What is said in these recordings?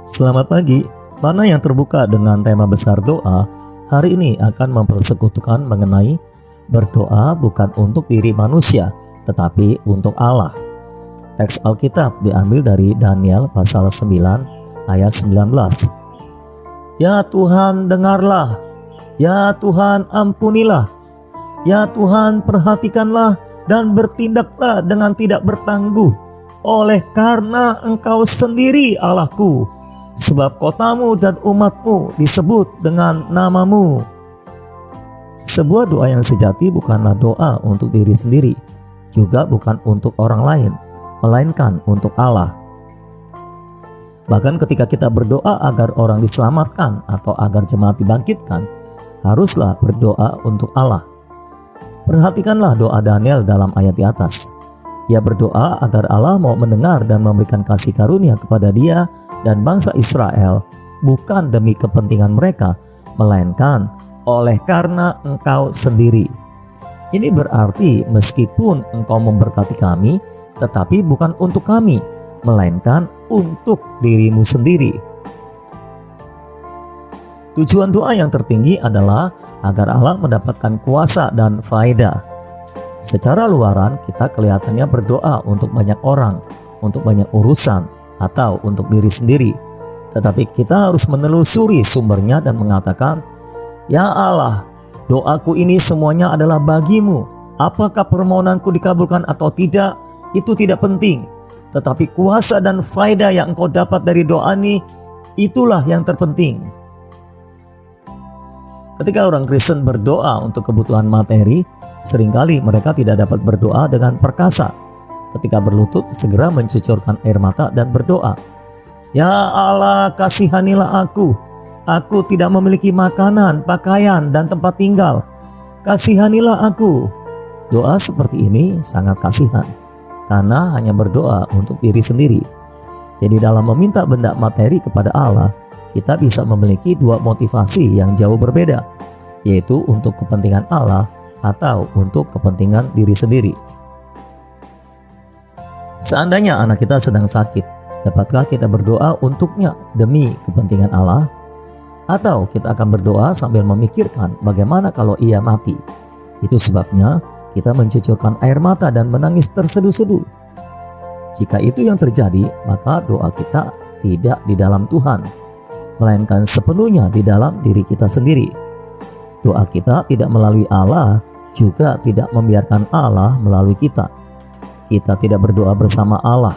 Selamat pagi. Mana yang terbuka dengan tema besar doa hari ini akan mempersekutukan mengenai berdoa bukan untuk diri manusia tetapi untuk Allah. Teks Alkitab diambil dari Daniel pasal 9 ayat 19. Ya Tuhan, dengarlah. Ya Tuhan, ampunilah. Ya Tuhan, perhatikanlah dan bertindaklah dengan tidak bertangguh, oleh karena Engkau sendiri Allahku, sebab kotamu dan umatmu disebut dengan namamu. Sebuah doa yang sejati bukanlah doa untuk diri sendiri, juga bukan untuk orang lain, melainkan untuk Allah. Bahkan ketika kita berdoa agar orang diselamatkan atau agar jemaat dibangkitkan, haruslah berdoa untuk Allah. Perhatikanlah doa Daniel dalam ayat di atas. Ia berdoa agar Allah mau mendengar dan memberikan kasih karunia kepada dia dan bangsa Israel, bukan demi kepentingan mereka, melainkan oleh karena Engkau sendiri. Ini berarti meskipun Engkau memberkati kami, tetapi bukan untuk kami, melainkan untuk dirimu sendiri. Tujuan doa yang tertinggi adalah agar Allah mendapatkan kuasa dan faedah. Secara luaran kita kelihatannya berdoa untuk banyak orang, untuk banyak urusan, atau untuk diri sendiri. Tetapi kita harus menelusuri sumbernya dan mengatakan, Ya Allah, doaku ini semuanya adalah bagimu. Apakah permohonanku dikabulkan atau tidak, itu tidak penting. Tetapi kuasa dan faedah yang engkau dapat dari doa ini, itulah yang terpenting. Ketika orang Kristen berdoa untuk kebutuhan materi, seringkali mereka tidak dapat berdoa dengan perkasa. Ketika berlutut, segera mencucurkan air mata dan berdoa. Ya Allah, kasihanilah aku. Aku tidak memiliki makanan, pakaian, dan tempat tinggal. Kasihanilah aku. Doa seperti ini sangat kasihan, karena hanya berdoa untuk diri sendiri. Jadi dalam meminta benda materi kepada Allah, kita bisa memiliki dua motivasi yang jauh berbeda, yaitu untuk kepentingan Allah atau untuk kepentingan diri sendiri. Seandainya anak kita sedang sakit, dapatkah kita berdoa untuknya demi kepentingan Allah? Atau kita akan berdoa sambil memikirkan bagaimana kalau ia mati? Itu sebabnya kita mencucurkan air mata dan menangis terseduh-seduh. Jika itu yang terjadi, maka doa kita tidak di dalam Tuhan, melainkan sepenuhnya di dalam diri kita sendiri. Doa kita tidak melalui Allah, juga tidak membiarkan Allah melalui kita. Kita tidak berdoa bersama Allah.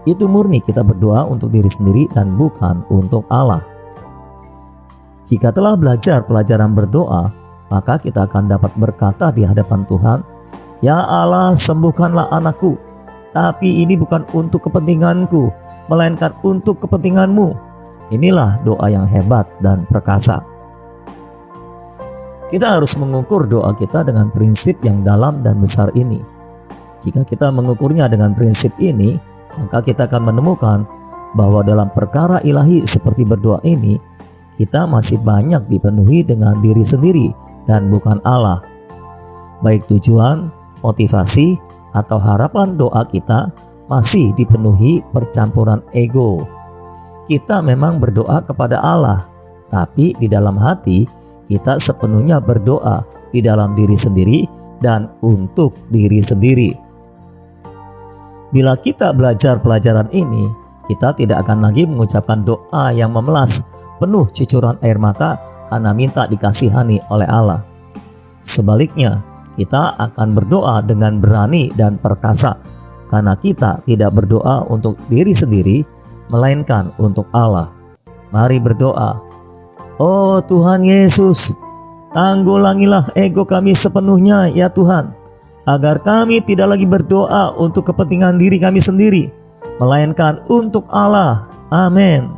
Itu murni kita berdoa untuk diri sendiri dan bukan untuk Allah. Jika telah belajar pelajaran berdoa, maka kita akan dapat berkata di hadapan Tuhan, Ya Allah, sembuhkanlah anakku. Tapi ini bukan untuk kepentinganku, melainkan untuk kepentinganmu. Inilah doa yang hebat dan perkasa. Kita harus mengukur doa kita dengan prinsip yang dalam dan besar ini. Jika kita mengukurnya dengan prinsip ini, maka kita akan menemukan bahwa dalam perkara ilahi seperti berdoa ini, kita masih banyak dipenuhi dengan diri sendiri dan bukan Allah. Baik tujuan, motivasi, atau harapan doa kita masih dipenuhi percampuran ego. Kita memang berdoa kepada Allah, tapi di dalam hati kita sepenuhnya berdoa di dalam diri sendiri dan untuk diri sendiri. Bila kita belajar pelajaran ini, kita tidak akan lagi mengucapkan doa yang memelas penuh cucuran air mata karena minta dikasihani oleh Allah. Sebaliknya, kita akan berdoa dengan berani dan perkasa karena kita tidak berdoa untuk diri sendiri, melainkan untuk Allah. Mari berdoa. Oh Tuhan Yesus, tanggulangilah ego kami sepenuhnya ya Tuhan, agar kami tidak lagi berdoa untuk kepentingan diri kami sendiri, melainkan untuk Allah. Amin.